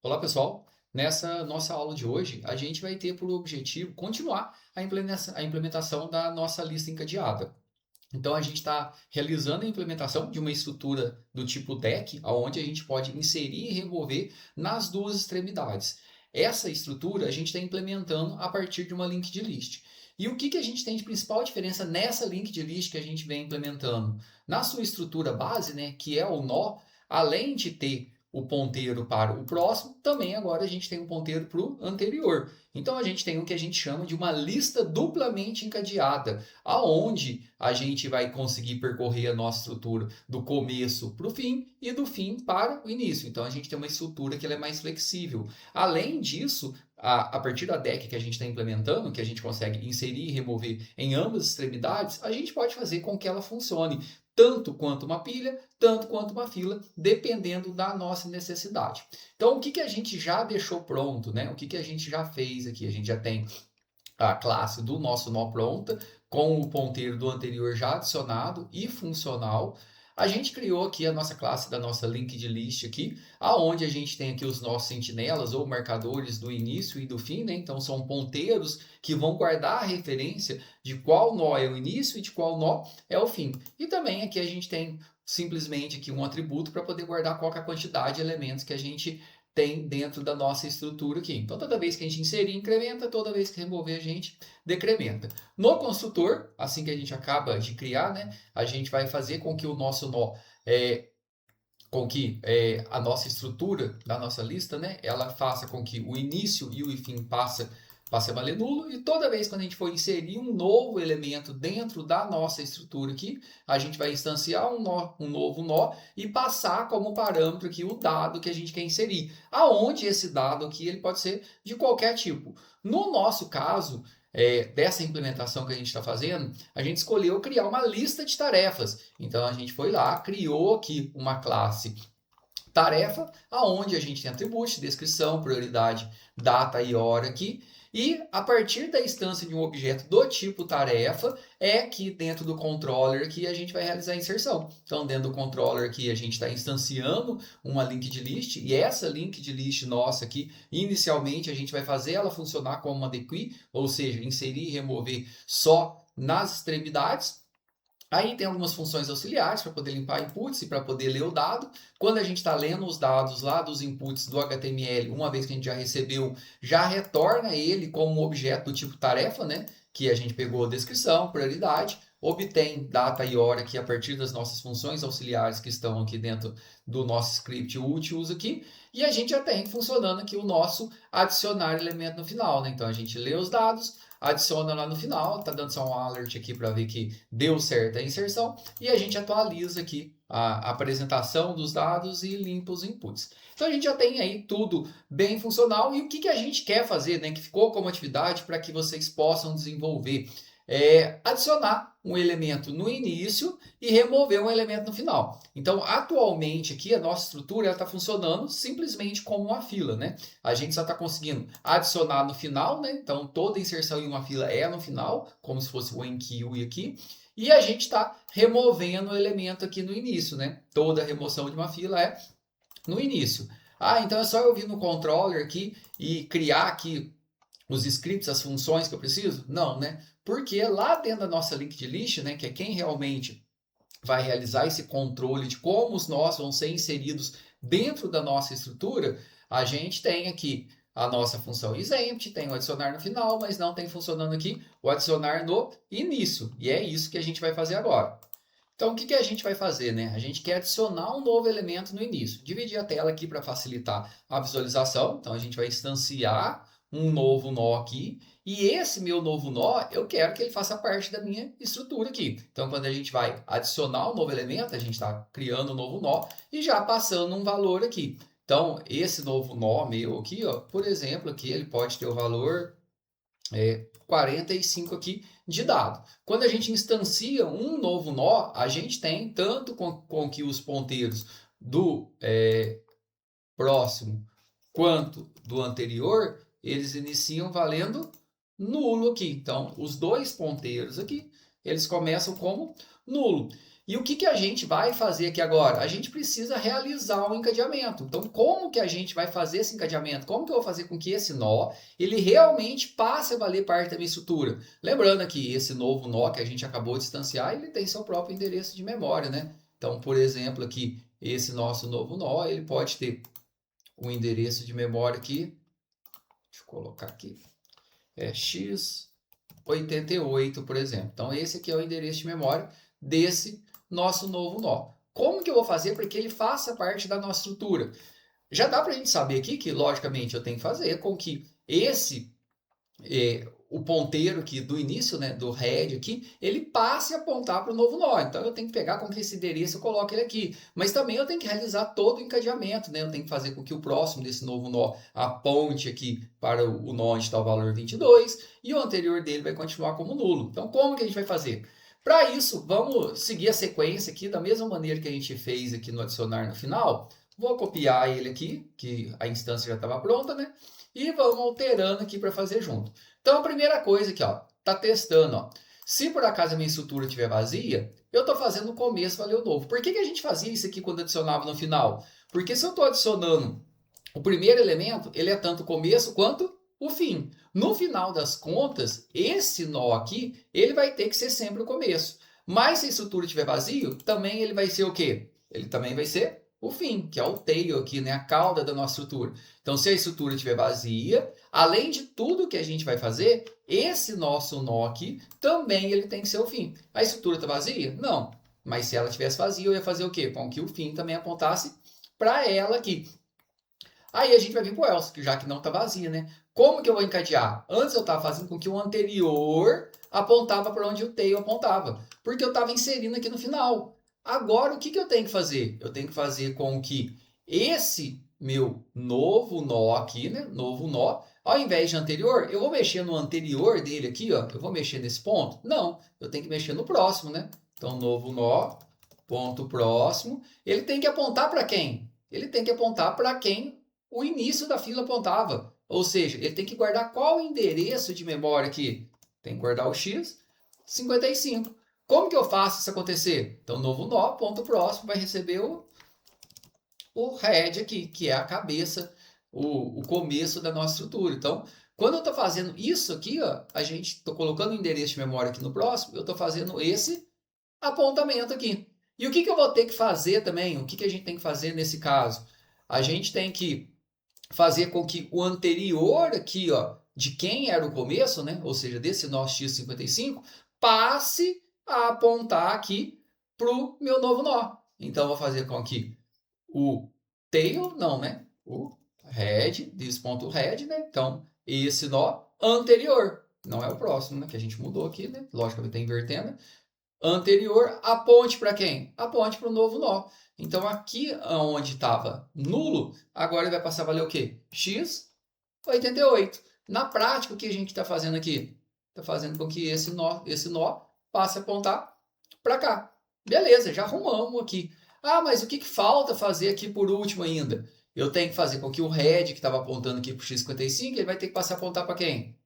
Olá, pessoal. Nessa nossa aula de hoje, a gente vai ter por objetivo continuar a implementação da nossa lista encadeada. Então, a gente está realizando a implementação de uma estrutura do tipo deck, onde a gente pode inserir e remover nas duas extremidades. Essa estrutura a gente está implementando a partir de uma linked list. E o que a gente tem de principal diferença nessa linked list que a gente vem implementando? Na sua estrutura base, né, que é o nó, além de ter o ponteiro para o próximo, também agora a gente tem um ponteiro para o anterior. Então a gente tem o que a gente chama de uma lista duplamente encadeada, aonde a gente vai conseguir percorrer a nossa estrutura do começo para o fim e do fim para o início. Então a gente tem uma estrutura que ela é mais flexível. Além disso, a partir da deck que a gente está implementando, que a gente consegue inserir e remover em ambas as extremidades, a gente pode fazer com que ela funcione tanto quanto uma pilha, tanto quanto uma fila, dependendo da nossa necessidade. Então, o que a gente já deixou pronto, né? O que a gente já fez aqui? A gente já tem a classe do nosso nó pronta, com o ponteiro do anterior já adicionado e funcional. A gente criou aqui a nossa classe da nossa linked list aqui, aonde a gente tem aqui os nossos sentinelas ou marcadores do início e do fim, né? Então são ponteiros que vão guardar a referência de qual nó é o início e de qual nó é o fim. E também aqui a gente tem simplesmente aqui um atributo para poder guardar qual é a quantidade de elementos que a gente tem dentro da nossa estrutura aqui. Então, toda vez que a gente inserir, incrementa, toda vez que remover, a gente decrementa. No construtor, assim que a gente acaba de criar, né, a gente vai fazer com que o nosso nó, a nossa estrutura da nossa lista, né, ela faça com que o início e o fim passe a valer nulo, e toda vez que a gente for inserir um novo elemento dentro da nossa estrutura aqui, a gente vai instanciar um novo nó e passar como parâmetro aqui o dado que a gente quer inserir. Aonde esse dado aqui ele pode ser de qualquer tipo. No nosso caso, dessa implementação que a gente está fazendo, a gente escolheu criar uma lista de tarefas. Então a gente foi lá, criou aqui uma classe tarefa, aonde a gente tem atributos, descrição, prioridade, data e hora aqui. E a partir da instância de um objeto do tipo tarefa, é que dentro do controller aqui a gente vai realizar a inserção. Então, dentro do controller aqui a gente está instanciando uma linked list, e essa linked list nossa aqui, inicialmente a gente vai fazer ela funcionar como uma dequee, ou seja, inserir e remover só nas extremidades. Aí tem algumas funções auxiliares para poder limpar inputs e para poder ler o dado. Quando a gente está lendo os dados lá dos inputs do HTML, uma vez que a gente já recebeu, já retorna ele como um objeto do tipo tarefa, né? Que a gente pegou descrição, prioridade, obtém data e hora aqui a partir das nossas funções auxiliares que estão aqui dentro do nosso script úteis aqui. E a gente já tem funcionando aqui o nosso adicionar elemento no final, né? Então a gente lê os dados, adiciona lá no final, tá dando só um alert aqui para ver que deu certo a inserção, e a gente atualiza aqui a apresentação dos dados e limpa os inputs. Então a gente já tem aí tudo bem funcional, e o que a gente quer fazer, né, que ficou como atividade para que vocês possam desenvolver, é adicionar um elemento no início e remover um elemento no final. Então, atualmente aqui a nossa estrutura está funcionando simplesmente como uma fila, né? A gente só está conseguindo adicionar no final, né? Então, toda inserção em uma fila é no final, como se fosse o enqueue aqui. E a gente está removendo o elemento aqui no início, né? Toda remoção de uma fila é no início. Ah, então é só eu vir no controller aqui e criar aqui os scripts, as funções que eu preciso? Não, né? Porque lá dentro da nossa linked list, né, que é quem realmente vai realizar esse controle de como os nós vão ser inseridos dentro da nossa estrutura, a gente tem aqui a nossa função exempt, tem o adicionar no final, mas não tem funcionando aqui o adicionar no início. E é isso que a gente vai fazer agora. Então, o que a gente vai fazer, né? A gente quer adicionar um novo elemento no início. Dividir a tela aqui para facilitar a visualização. Então, a gente vai instanciar um novo nó aqui. E esse meu novo nó, eu quero que ele faça parte da minha estrutura aqui. Então, quando a gente vai adicionar um novo elemento, a gente está criando um novo nó e já passando um valor aqui. Então, esse novo nó meu aqui, ó, por exemplo, aqui ele pode ter o valor 45 aqui de dado. Quando a gente instancia um novo nó, a gente tem tanto com que os ponteiros do próximo quanto do anterior, eles iniciam valendo nulo aqui. Então, os dois ponteiros aqui, eles começam como nulo. E o que a gente vai fazer aqui agora? A gente precisa realizar um encadeamento. Então, como que a gente vai fazer esse encadeamento? Como que eu vou fazer com que esse nó, ele realmente passe a valer parte da minha estrutura? Lembrando que esse novo nó que a gente acabou de instanciar, ele tem seu próprio endereço de memória, né? Então, por exemplo, aqui, esse nosso novo nó, ele pode ter um endereço de memória aqui. Deixa eu colocar aqui. É x88, por exemplo. Então, esse aqui é o endereço de memória desse nosso novo nó. Como que eu vou fazer para que ele faça parte da nossa estrutura? Já dá para a gente saber aqui que, logicamente, eu tenho que fazer com que o ponteiro aqui do início, né, do head aqui, ele passe a apontar para o novo nó. Então, eu tenho que pegar com que esse endereço eu coloque ele aqui. Mas também eu tenho que realizar todo o encadeamento, né? Eu tenho que fazer com que o próximo desse novo nó aponte aqui para o nó onde está o valor 22 e o anterior dele vai continuar como nulo. Então, como que a gente vai fazer? Para isso, vamos seguir a sequência aqui da mesma maneira que a gente fez aqui no adicionar no final. Vou copiar ele aqui, que a instância já estava pronta, né? E vamos alterando aqui para fazer junto. Então, a primeira coisa aqui, ó, tá testando, ó. Se por acaso a minha estrutura estiver vazia, eu estou fazendo no começo valer o novo. Por que a gente fazia isso aqui quando adicionava no final? Porque se eu estou adicionando o primeiro elemento, ele é tanto o começo quanto o fim. No final das contas, esse nó aqui, ele vai ter que ser sempre o começo. Mas se a estrutura estiver vazio, também ele vai ser o quê? Ele também vai ser o fim, que é o tail aqui, né? A cauda da nossa estrutura. Então, se a estrutura estiver vazia, além de tudo que a gente vai fazer, esse nosso nó aqui também ele tem que ser o fim. A estrutura está vazia? Não. Mas se ela estivesse vazia, eu ia fazer o quê? Com que o fim também apontasse para ela aqui. Aí a gente vai vir para o else, que já que não está vazia, né? Como que eu vou encadear? Antes eu estava fazendo com que o anterior apontava para onde o tail apontava, porque eu estava inserindo aqui no final. Agora, o que eu tenho que fazer? Eu tenho que fazer com que esse meu novo nó aqui, né? Novo nó, ao invés de anterior, eu vou mexer no anterior dele aqui, ó. Eu vou mexer nesse ponto? Não, eu tenho que mexer no próximo, né? Então, novo nó, ponto próximo. Ele tem que apontar para quem? Ele tem que apontar para quem o início da fila apontava. Ou seja, ele tem que guardar qual endereço de memória aqui? Tem que guardar o x 55. Como que eu faço isso acontecer? Então, novo nó, ponto próximo, vai receber o head aqui, que é a cabeça, o começo da nossa estrutura. Então, quando eu estou fazendo isso aqui, ó, a gente estou colocando o endereço de memória aqui no próximo, eu estou fazendo esse apontamento aqui. E o que eu vou ter que fazer também? O que a gente tem que fazer nesse caso? A gente tem que fazer com que o anterior aqui, ó, de quem era o começo, né? Ou seja, desse nosso x55, passe a apontar aqui para o meu novo nó. Então, eu vou fazer com que o tail, não, né? O head, this.head, né? Então, esse nó anterior, não é o próximo, né? Que a gente mudou aqui, né? Logicamente, está invertendo. Anterior, aponte para quem? Aponte para o novo nó. Então, aqui onde estava nulo, agora ele vai passar a valer o quê? X 88. Na prática, o que a gente está fazendo aqui? Está fazendo com que esse nó passe a apontar para cá. Beleza, já arrumamos aqui. Ah, mas o que falta fazer aqui por último ainda? Eu tenho que fazer com que o head que estava apontando aqui para o x55, ele vai ter que passar a apontar para quem?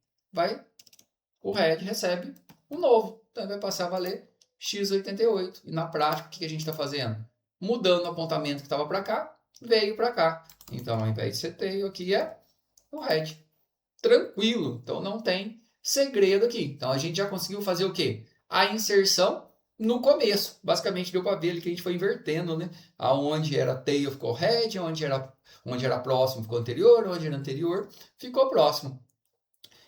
O head recebe o novo. Então, ele vai passar a valer x88. E na prática, o que a gente está fazendo? Mudando o apontamento que estava para cá, veio para cá. Então, ao invés de ser tail, aqui é o head. Tranquilo. Então, não tem segredo aqui. Então, a gente já conseguiu fazer o quê? A inserção no começo. Basicamente, deu para ver ali que a gente foi invertendo, né? Aonde era tail ficou head, onde era próximo ficou anterior, onde era anterior ficou próximo.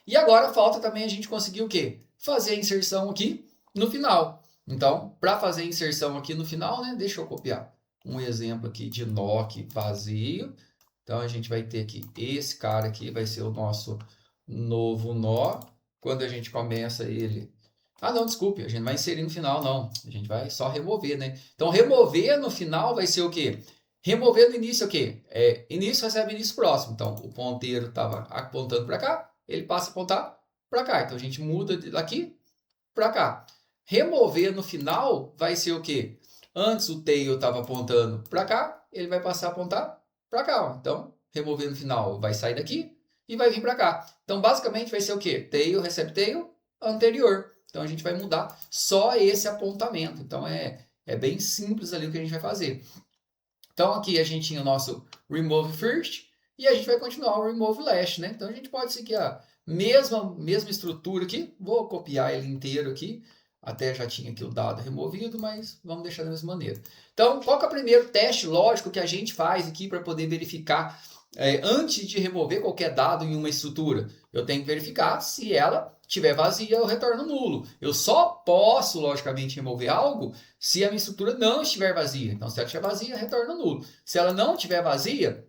E agora falta também a gente conseguir o quê? Fazer a inserção aqui no final. Então, para fazer a inserção aqui no final, né? Deixa eu copiar um exemplo aqui de nó aqui vazio. Então, a gente vai ter aqui esse cara aqui, vai ser o nosso novo nó. Quando a gente começa ele... Ah, não, desculpe, a gente não vai inserir no final, não. A gente vai só remover, né? Então, remover no final vai ser o quê? Remover no início é o quê? Início recebe início próximo. Então, o ponteiro estava apontando para cá, ele passa a apontar para cá. Então, a gente muda daqui para cá. Remover no final vai ser o quê? Antes o tail estava apontando para cá, ele vai passar a apontar para cá. Ó. Então, remover no final vai sair daqui e vai vir para cá. Então, basicamente vai ser o quê? Tail recebe tail anterior. Então, a gente vai mudar só esse apontamento. Então, É bem simples ali o que a gente vai fazer. Então aqui a gente tinha o nosso remove first e a gente vai continuar o remove last, né? Então a gente pode seguir a mesma estrutura aqui. Vou copiar ele inteiro aqui. Até já tinha aqui o dado removido, mas vamos deixar da mesma maneira. Então, qual que é o primeiro teste lógico que a gente faz aqui para poder verificar antes de remover qualquer dado em uma estrutura? Eu tenho que verificar se ela estiver vazia, eu retorno nulo. Eu só posso, logicamente, remover algo se a minha estrutura não estiver vazia. Então, se ela estiver vazia, retorno nulo. Se ela não estiver vazia,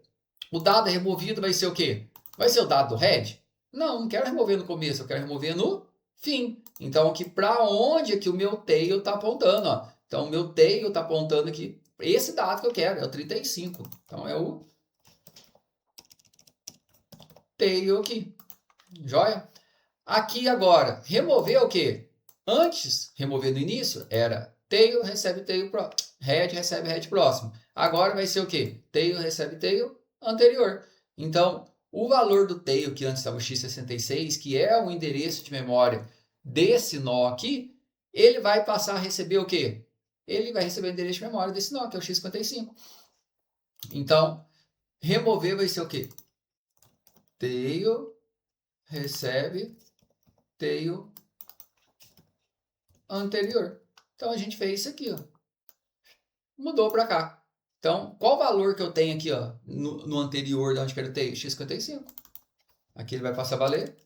o dado removido vai ser o quê? Vai ser o dado do head? Não quero remover no começo, eu quero remover no fim. Então, aqui para onde é que o meu tail está apontando? Ó? Então, o meu tail está apontando aqui, esse dado que eu quero, é o 35. Então, é o tail aqui. Joia? Aqui agora, remover o quê? Antes, remover no início, era tail, recebe tail próximo. Head, recebe head próximo. Agora vai ser o quê? Tail, recebe tail anterior. Então, o valor do tail, que antes estava o x66, que é o endereço de memória desse nó aqui, ele vai passar a receber o quê? Ele vai receber o endereço de memória desse nó, que é o x55. Então, remover vai ser o quê? Tail, recebe tail anterior. Então, a gente fez isso aqui, ó. Mudou para cá. Então, qual o valor que eu tenho aqui, ó, no anterior de onde quero ter? x55. Aqui ele vai passar a valer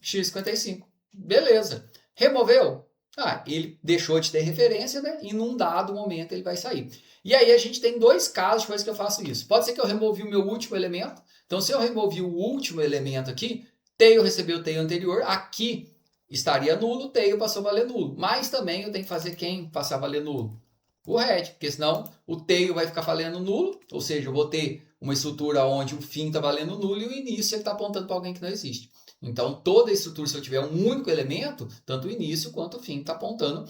x55. Beleza. Removeu? Ah, ele deixou de ter referência, né? E num dado momento ele vai sair. E aí a gente tem dois casos de coisa que eu faço isso. Pode ser que eu removi o meu último elemento. Então, se eu removi o último elemento aqui, tail recebeu o tail anterior, aqui estaria nulo, tail passou a valer nulo. Mas também eu tenho que fazer quem passar a valer nulo? O head, porque senão o tail vai ficar valendo nulo, ou seja, eu vou ter uma estrutura onde o fim está valendo nulo e o início está apontando para alguém que não existe. Então, toda a estrutura, se eu tiver um único elemento, tanto o início quanto o fim está apontando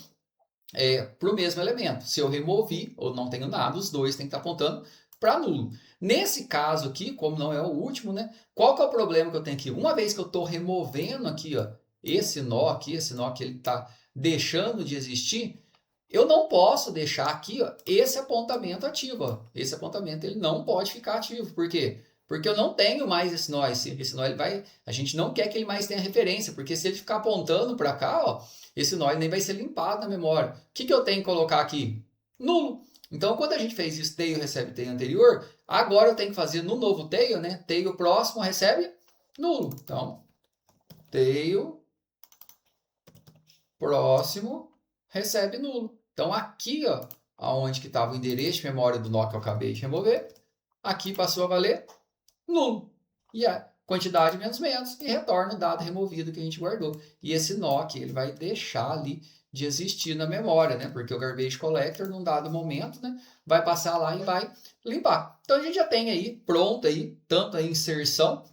para o mesmo elemento. Se eu removi ou não tenho nada, os dois têm que estar apontando para nulo. Nesse caso aqui, como não é o último, né? Qual que é o problema que eu tenho aqui? Uma vez que eu estou removendo aqui, ó, esse nó que ele está deixando de existir, eu não posso deixar aqui, ó, esse apontamento ativo. Ó. Esse apontamento ele não pode ficar ativo. Por quê? Porque eu não tenho mais esse nó. Esse nó ele vai. A gente não quer que ele mais tenha referência, porque se ele ficar apontando para cá, ó, esse nó ele nem vai ser limpado na memória. O que eu tenho que colocar aqui? Nulo. Então, quando a gente fez isso, tail recebe tail anterior, agora eu tenho que fazer no novo tail, né? Tail próximo recebe nulo. Então, tail próximo recebe nulo. Então, aqui, ó, onde que estava o endereço de memória do nó que eu acabei de remover, aqui passou a valer nulo. E a quantidade menos menos e retorna o dado removido que a gente guardou. E esse nó aqui, ele vai deixar ali de existir na memória, né? Porque o garbage collector, num dado momento, né, vai passar lá e vai limpar. Então, a gente já tem aí, pronto aí, tanto a inserção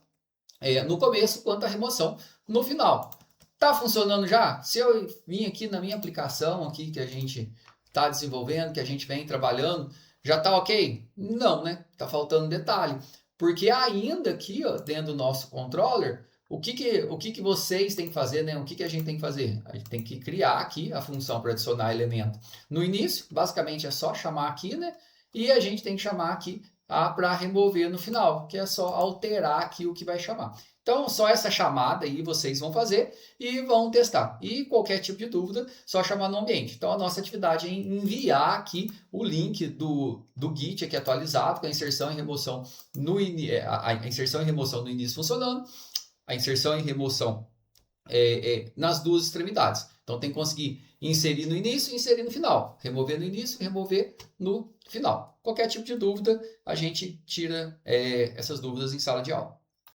no começo quanto a remoção no final. Tá funcionando já? Se eu vim aqui na minha aplicação aqui que a gente está desenvolvendo, que a gente vem trabalhando, já tá ok? Não, né? Tá faltando detalhe. Porque ainda aqui, ó, dentro do nosso controller, o que vocês têm que fazer, né? O que a gente tem que fazer? A gente tem que criar aqui a função para adicionar elemento. No início, basicamente é só chamar aqui, né? E a gente tem que chamar aqui para remover no final, que é só alterar aqui o que vai chamar. Então, só essa chamada aí vocês vão fazer e vão testar. E qualquer tipo de dúvida, só chamar no ambiente. Então, a nossa atividade é enviar aqui o link do Git aqui atualizado, com a inserção e remoção a inserção e remoção no início funcionando, a inserção e remoção nas duas extremidades. Então, tem que conseguir inserir no início e inserir no final. Remover no início e remover no final. Qualquer tipo de dúvida, a gente tira essas dúvidas em sala de aula.